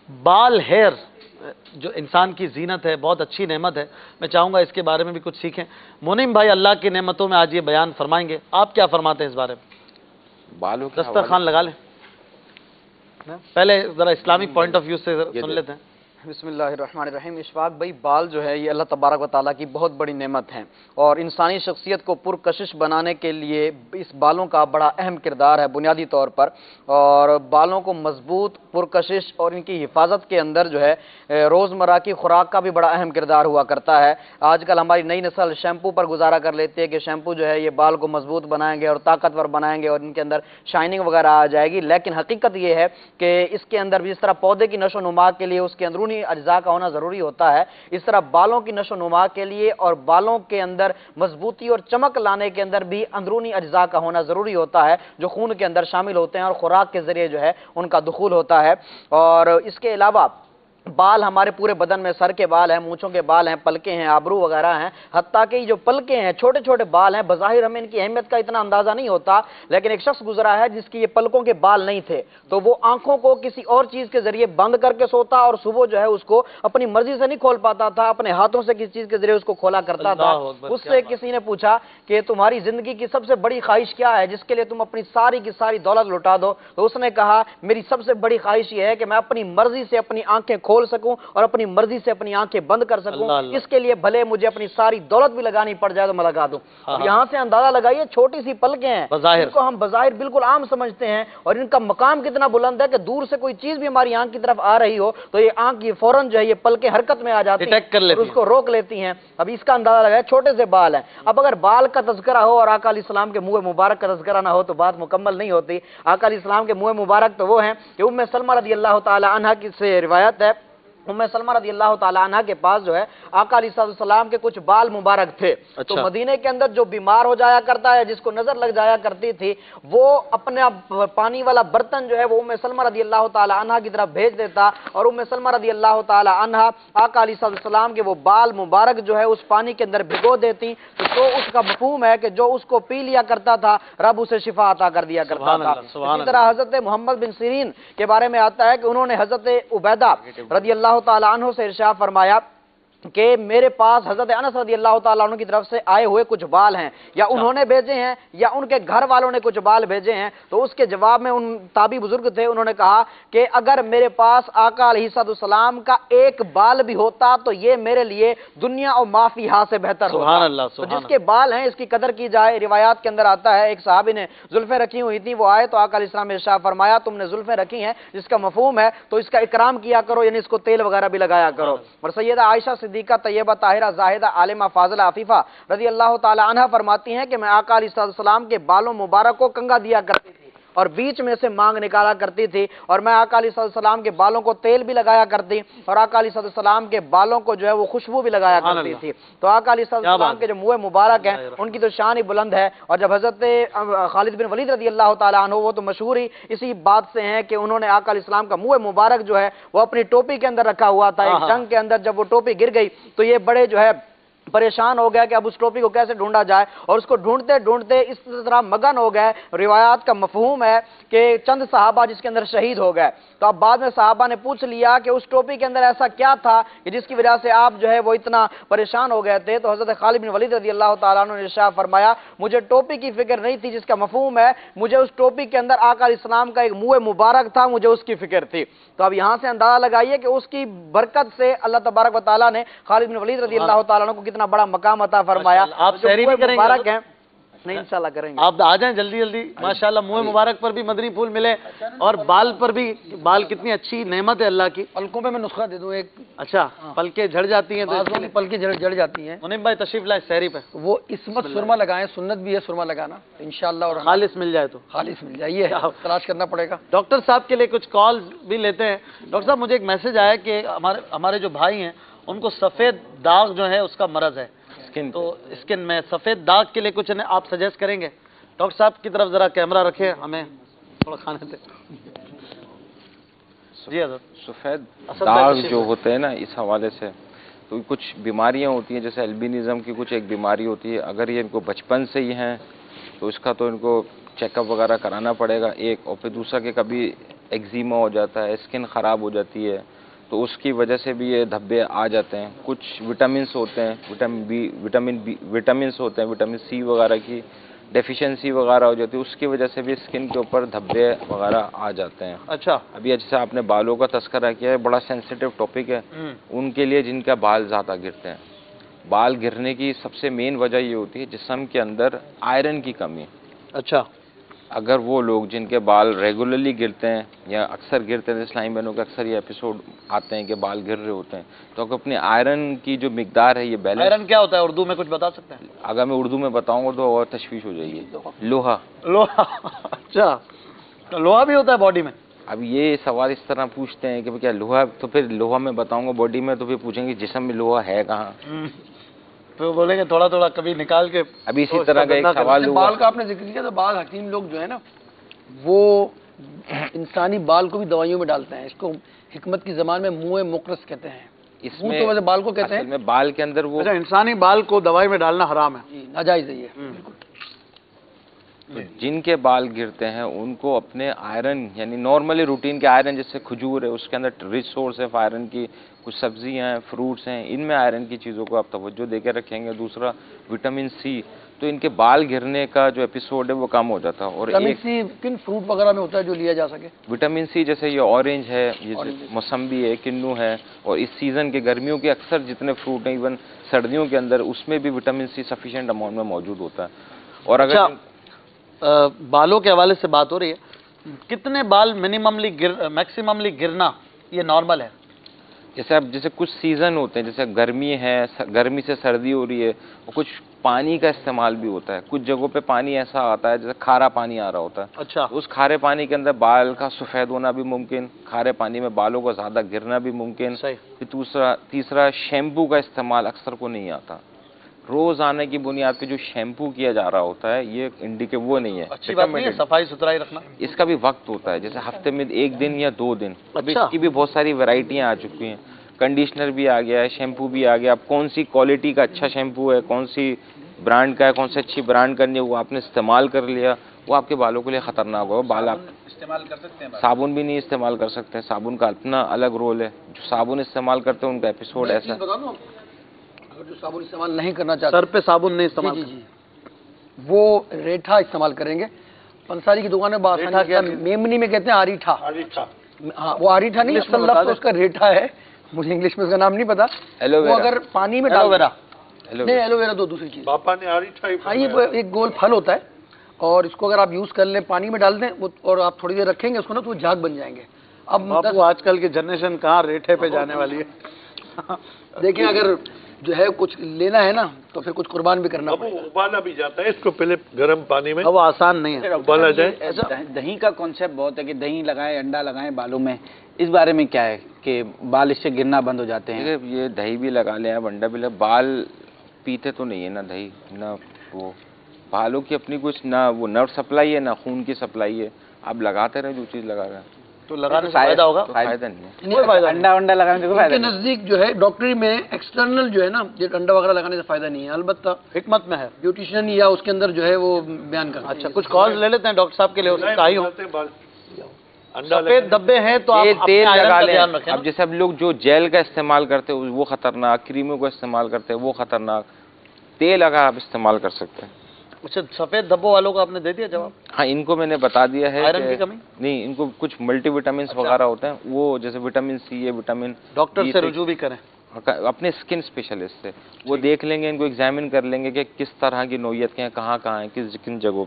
बाल, हेयर जो इंसान की जीनत है, बहुत अच्छी नेमत है। मैं चाहूंगा इसके बारे में भी कुछ सीखें। मुनीम भाई अल्लाह की नेमतों में आज ये बयान फरमाएंगे, आप क्या फरमाते हैं इस बारे में? बालों के दस्तरखान लगा लें, पहले जरा इस्लामिक पॉइंट ऑफ व्यू से सुन लेते हैं। बिस्मिल्लाहिर्रहमानिर्रहीम। इशफाक भाई, बाल जो है ये अल्लाह तबारक व तआला की बहुत बड़ी नेमत है और इंसानी शख्सियत को पुरकशिश बनाने के लिए इस बालों का बड़ा अहम किरदार है बुनियादी तौर पर। और बालों को मजबूत, पुरकशिश और इनकी हिफाजत के अंदर जो है रोज़मर्रा की खुराक का भी बड़ा अहम किरदार हुआ करता है। आजकल हमारी नई नस्ल शैम्पू पर गुजारा कर लेती है कि शैम्पू जो है ये बाल को मजबूत बनाएंगे और ताकतवर बनाएंगे और इनके अंदर शाइनिंग वगैरह आ जाएगी। लेकिन हकीकत ये है कि इसके अंदर भी जिस तरह पौधे की नशो नुमा के लिए उसके अंदरूनी अज्जा का होना जरूरी होता है, इस तरह बालों की नशो नुमा के लिए और बालों के अंदर मजबूती और चमक लाने के अंदर भी अंदरूनी अज्जा का होना जरूरी होता है, जो खून के अंदर शामिल होते हैं और खुराक के जरिए जो है उनका दुखूल होता है। और इसके अलावा बाल हमारे पूरे बदन में, सर के बाल हैं, मूंछों के बाल हैं, पलके हैं, आबरू वगैरह हैं, हत्ता कि जो पलके हैं, छोटे छोटे बाल हैं, बज़ाहिर हमें इनकी अहमियत का इतना अंदाजा नहीं होता। लेकिन एक शख्स गुजरा है जिसकी ये पलकों के बाल नहीं थे, तो वो आंखों को किसी और चीज के जरिए बंद करके सोता और सुबह जो है उसको अपनी मर्जी से नहीं खोल पाता था, अपने हाथों से किसी चीज के जरिए उसको खोला करता था। उससे किसी ने पूछा कि तुम्हारी जिंदगी की सबसे बड़ी ख्वाहिश क्या है जिसके लिए तुम अपनी सारी की सारी दौलत लुटा दो? तो उसने कहा मेरी सबसे बड़ी ख्वाहिश यह है कि मैं अपनी मर्जी से अपनी आंखें खोल सकूं और अपनी मर्जी से अपनी आंखें बंद कर सकूं। इसके लिए भले मुझे अपनी सारी दौलत भी लगानी पड़ जाए तो मैं लगा दूं। यहां से अंदाजा लगाइए, छोटी सी पलकें हैं, इनको हम बज़ाहिर बिल्कुल आम समझते हैं और इनका मकाम कितना बुलंद है कि दूर से कोई चीज भी हमारी आंख की तरफ आ रही हो तो ये आंख ये फौरन जो है ये पलकें हरकत में आ जाती हैं और उसको रोक लेती हैं। अब इसका अंदाजा लगाए, छोटे से बाल हैं। अब अगर बाल का तज़किरा हो और आका अलैहिस्सलाम के मुंह मुबारक का तज़किरा ना हो तो बात मुकम्मल नहीं होती। आका अलैहिस्सलाम के मुंह मुबारक तो वो हैं कि उम्मे सलमा रज़ियल्लाहु ताला अन्हा की से रिवायत है, उम्मे सलमा रज़ियल्लाहु ताला अन्हा के पास जो है आका अलैहिस्सलाम के कुछ बाल मुबारक थे। तो मदीने के अंदर जो बीमार हो जाया करता है, जिसको नजर लग जाया करती थी, वो अपना पानी वाला बर्तन जो है वो उम्मे सलमा रज़ियल्लाहु ताला अन्हा की तरफ भेज देता और उम्मे सलमा रज़ियल्लाहु ताला अन्हा आका अलैहिस्सलाम के वो बाल मुबारक जो है उस पानी के अंदर भिगो देती। तो उसका मफहूम है कि जो उसको पी लिया करता था रब उसे शिफा अता कर दिया करता था। इसी तरह हजरत मोहम्मद बिन सीरीन के बारे में आता है कि उन्होंने हजरत उबैदा रज़ियल्लाहु ताला अन्हु से इरशाद फरमाया कि मेरे पास हजरत अनस रज़ियल्लाहु ताला अन्हु की तरफ से आए हुए कुछ बाल हैं, या उन्होंने भेजे हैं या उनके घर वालों ने कुछ बाल भेजे हैं। तो उसके जवाब में उन ताबी बुजुर्ग थे, उन्होंने कहा कि अगर मेरे पास आका अलैहिस्सलाम का एक बाल भी होता तो ये मेरे लिए दुनिया और माफी हा से बेहतर होता। तो जिसके बाल हैं इसकी कदर की जाए। रिवायात के अंदर आता है एक सहाबी ने जुल्फे रखी हुई थी, वो आए तो आका अलैहिस्सलाम ने इरशाद फरमाया तुमने जुल्फे रखी हैं जिसका मफहूम है तो इसका इकराम किया करो, यानी इसको तेल वगैरह भी लगाया करो। और सैयदा आयशा सिद्दीका तैयबा ताहिरा जाहिदा आलिमा फाजिला अफीफा रज़ियल्लाहु ताला अन्हा फरमाती हैं कि मैं आका अलैहिस्सलाम के बालों मुबारक को कंघा दिया करती थी और बीच में से मांग निकाला करती थी, और मैं आका अलैहिस्सलाम के बालों को तेल भी लगाया करती और आका अलैहिस्सलाम के बालों को जो है वो खुशबू भी लगाया करती थी। तो आका अलैहिस्सलाम के जो मुंह मुबारक हैं उनकी तो शान ही बुलंद है। और जब हजरत खालिद बिन वलीद रज़ियल्लाहु ताला अन्हु, वो तो मशहूर ही इसी बात से हैं कि उन्होंने आका अलैहिस्सलाम का मुंह मुबारक जो है वो अपनी टोपी के अंदर रखा हुआ था। एक जंग के अंदर जब वो टोपी गिर गई तो ये बड़े जो है परेशान हो गया कि अब उस टोपी को कैसे ढूंढा जाए, और उसको ढूंढते ढूंढते इस तरह मगन हो गए। रिवायात का मफहूम है कि चंद सहाबा जिसके अंदर शहीद हो गए। तो अब बाद में सहाबा ने पूछ लिया कि उस टोपी के अंदर ऐसा क्या था कि जिसकी वजह से आप जो है वो इतना परेशान हो गए थे। तो हजरत खालिद बिन वलीद रज़ियल्लाहु ताला अन्हु ने इरशाद फरमाया मुझे टोपी की फिक्र नहीं थी, जिसका मफहूम है मुझे उस टोपी के अंदर आका अलैहिस्सलाम का एक मुंह मुबारक था, मुझे उसकी फिक्र थी। तो अब यहाँ से अंदाजा लगाइए कि उसकी बरकत से अल्लाह तबारक व तआला ने खालिद बिन वलीद रज़ियल्लाहु ताला अन्हु को कितना बड़ा मकाम अता फरमाया। आप सहरी भी करेंगे? हैं नहीं, इंशाल्लाह करेंगे। आप आ जाएं जल्दी जल्दी। माशाल्लाह मुंह मुबारक पर भी मदनी फूल मिले और बाल पर भी। बाल कितनी अच्छी नेमत है अल्लाह की। पलकों पे मैं नुस्खा दे दूं एक। अच्छा, पलके झड़ जाती हैं तो पलके झड़ जाती हैं। मुनीम भाई तशरीफ लाए सहरी पे। वो इसमत सुरमा लगाएं, सुन्नत भी है सुरमा लगाना इंशाल्लाह। और खालिस मिल जाए तो खालिस मिल जाए, ये तलाश करना पड़ेगा। डॉक्टर साहब के लिए कुछ कॉल भी लेते हैं। डॉक्टर साहब मुझे एक मैसेज आया कि हमारे जो भाई हैं उनको सफेद दाग जो है उसका मरज है स्किन, तो स्किन में सफेद दाग के लिए कुछ आप सजेस्ट करेंगे? डॉक्टर साहब की तरफ जरा कैमरा रखे, हमें थोड़ा खाने दे। जी हज़रत, सफेद दाग जो होते हैं ना, इस हवाले से तो कुछ बीमारियां होती हैं, जैसे एल्बिनिज्म की कुछ एक बीमारी होती है। अगर ये इनको बचपन से ही हैं तो इसका तो इनको चेकअप वगैरह कराना पड़ेगा एक। और फिर दूसरा कि कभी एक्जिमा हो जाता है, स्किन ख़राब हो जाती है, तो उसकी वजह से भी ये धब्बे आ जाते हैं। कुछ विटामिन्स होते हैं, विटामिन बी विटामिन्स होते हैं, विटामिन सी वगैरह की डेफिशिएंसी वगैरह हो जाती है, उसकी वजह से भी स्किन के ऊपर धब्बे वगैरह आ जाते हैं। अच्छा। अभी जैसे आपने बालों का तस्करा किया है, बड़ा सेंसिटिव टॉपिक है उनके लिए जिनका बाल ज़्यादा गिरते हैं। बाल गिरने की सबसे मेन वजह ये होती है जिस्म के अंदर आयरन की कमी। अच्छा। अगर वो लोग जिनके बाल रेगुलरली गिरते हैं या अक्सर गिरते हैं, इस्लामी बहनों के अक्सर ये एपिसोड आते हैं कि बाल गिर रहे होते हैं, तो अगर अपने आयरन की जो मिकदार है ये बैलेंस। आयरन क्या होता है उर्दू में कुछ बता सकते हैं? अगर मैं उर्दू में बताऊंगा तो और तशवीश हो जाएगी। लोहा। लोहा। अच्छा, तो लोहा भी होता है बॉडी में? अब ये सवाल इस तरह पूछते हैं कि क्या लोहा, तो फिर लोहा में बताऊंगा बॉडी में, तो फिर पूछेंगे जिस्म में लोहा है कहाँ? तो बोलेंगे थोड़ा थोड़ा कभी निकाल के। अभी इसी तरह का एक सवाल हुआ। बाल का आपने जिक्र किया, तो बाल हकीम लोग जो है ना वो इंसानी बाल को भी दवाइयों में डालते हैं। इसको हिकमत की जबान में मुँह मुकरस कहते हैं। इसमें तो वैसे बाल को कहते हैं, में बाल के अंदर वो। अच्छा, इंसानी बाल को दवाई में डालना हराम है? जी, नाजायज है ये। तो जिनके बाल गिरते हैं उनको अपने आयरन, यानी नॉर्मली रूटीन के आयरन, जैसे खजूर है उसके अंदर रिच सोर्स है आयरन की, कुछ सब्जियां हैं, फ्रूट्स हैं, इनमें आयरन की चीज़ों को आप तवज्जो देकर रखेंगे। दूसरा विटामिन सी, तो इनके बाल गिरने का जो एपिसोड है वो कम हो जाता है। और विटामिन सी किन फ्रूट वगैरह में होता है जो लिया जा सके? विटामिन सी जैसे ये ऑरेंज है, ये मौसम्बी है, किन्नू है, और इस सीज़न के गर्मियों के अक्सर जितने फ्रूट हैं, इवन सर्दियों के अंदर उसमें भी विटामिन सी सफिशिएंट अमाउंट में मौजूद होता है। और अगर बालों के हवाले से बात हो रही है, कितने बाल मैक्सिममली गिरना ये नॉर्मल है? जैसे अब जैसे कुछ सीज़न होते हैं, जैसे गर्मी है, गर्मी से सर्दी हो रही है, और कुछ पानी का इस्तेमाल भी होता है। कुछ जगहों पे पानी ऐसा आता है जैसे खारा पानी आ रहा होता है। अच्छा। उस खारे पानी के अंदर बाल का सफ़ेद होना भी मुमकिन, खारे पानी में बालों का ज़्यादा गिरना भी मुमकिन। सही। फिर तीसरा शैम्पू का इस्तेमाल अक्सर को नहीं आता। रोज आने की बुनियाद पे जो शैम्पू किया जा रहा होता है ये इंडिकेट वो नहीं है। अच्छी बात नहीं है सफाई सुथराई रखना। इसका भी वक्त होता है, जैसे हफ्ते में 1 दिन या 2 दिन। अभी अच्छा। इसकी भी बहुत सारी वैरायटियां आ चुकी हैं। कंडीशनर भी आ गया है, शैम्पू भी आ गया। अब कौन सी क्वालिटी का अच्छा शैम्पू है, कौन सी ब्रांड का है, कौन सी अच्छी ब्रांड करनी है, वो आपने इस्तेमाल कर लिया, वो आपके बालों के लिए खतरनाक होगा। बाल आप इस्तेमाल कर सकते हैं? साबुन भी नहीं इस्तेमाल कर सकते। साबुन का अपना अलग रोल है। जो साबुन इस्तेमाल करते हैं उनका एपिसोड ऐसा है। अगर जो साबुन इस्तेमाल नहीं करना चाहते, सर पे साबुन नहीं इस्तेमाल जी, वो रेठा इस्तेमाल करेंगे। पंसारी की दुकान में रेठा क्या? मेमनी में कहते हैं आरीठा। हाँ, वो आरीठा नहीं, असल लफ्ज़ तो उसका रेठा है, मुझे इंग्लिश में उसका नाम नहीं पता। वो अगर पानी में एलोवेरा नहीं, एलोवेरा तो दूसरी चीज। पापा ने आरीठा ही। हाँ, ये एक गोल फल होता है और इसको अगर आप यूज कर लें, पानी में डाल दें वो, और आप थोड़ी देर रखेंगे उसको ना, तो वो झाग बन जाएंगे। अब बापू आजकल की जनरेशन कहाँ रेठे पे जाने वाली है। देखिए, अगर जो है कुछ लेना है ना तो फिर कुछ कुर्बान भी करना पड़ेगा। उबाला भी जाता है इसको पहले गर्म पानी में, अब वो आसान नहीं है। उबाला जाए। दही का कॉन्सेप्ट बहुत है कि दही लगाएं, अंडा लगाएं बालों में, इस बारे में क्या है कि बाल इससे गिरना बंद हो जाते हैं? ये दही भी लगा लें, अब अंडा भी लगा, बाल पीते तो नहीं है ना दही, ना वो बालों की अपनी कुछ, ना वो नर्व सप्लाई है ना खून की सप्लाई है। आप लगाते रहे जो चीज़ लगा रहे हैं, तो लगाने से फायदा होगा? तो फायदा नहीं है। कोई फायदा अंडा वंडा लगाने से कोई फायदा उनके नहीं? नजदीक जो है डॉक्टरी में एक्सटर्नल जो है ना, ये अंडा वगैरह लगाने से फायदा नहीं है। अलबत्ता हिकमत में है, ब्यूटिशियन या उसके अंदर जो है वो बयान करते हैं। अच्छा, कुछ कॉल ले लेते हैं डॉक्टर साहब के लिए, उसका ही हो। अंडा सफेद धब्बे हैं तो आप अपने तेल आयरन लगा का लें। ध्यान रखें। अब जैसे अब लोग जो जेल का इस्तेमाल करते हैं वो खतरनाक, क्रीमों का इस्तेमाल करते हैं वो खतरनाक, तेल अगर आप इस्तेमाल कर सकते हैं। अच्छा, सफेद धब्बों वालों को आपने दे दिया जवाब? हाँ, इनको मैंने बता दिया है। आयरन की कमी नहीं, इनको कुछ मल्टीविटामिन वगैरह होते हैं, वो जैसे विटामिन सी है, विटामिन डॉक्टर से रुजू भी करें। अपने स्किन स्पेशलिस्ट से वो देख लेंगे, इनको एग्जामिन कर लेंगे कि किस तरह की नोयत के हैं, कहाँ कहाँ हैं, किन जगहों।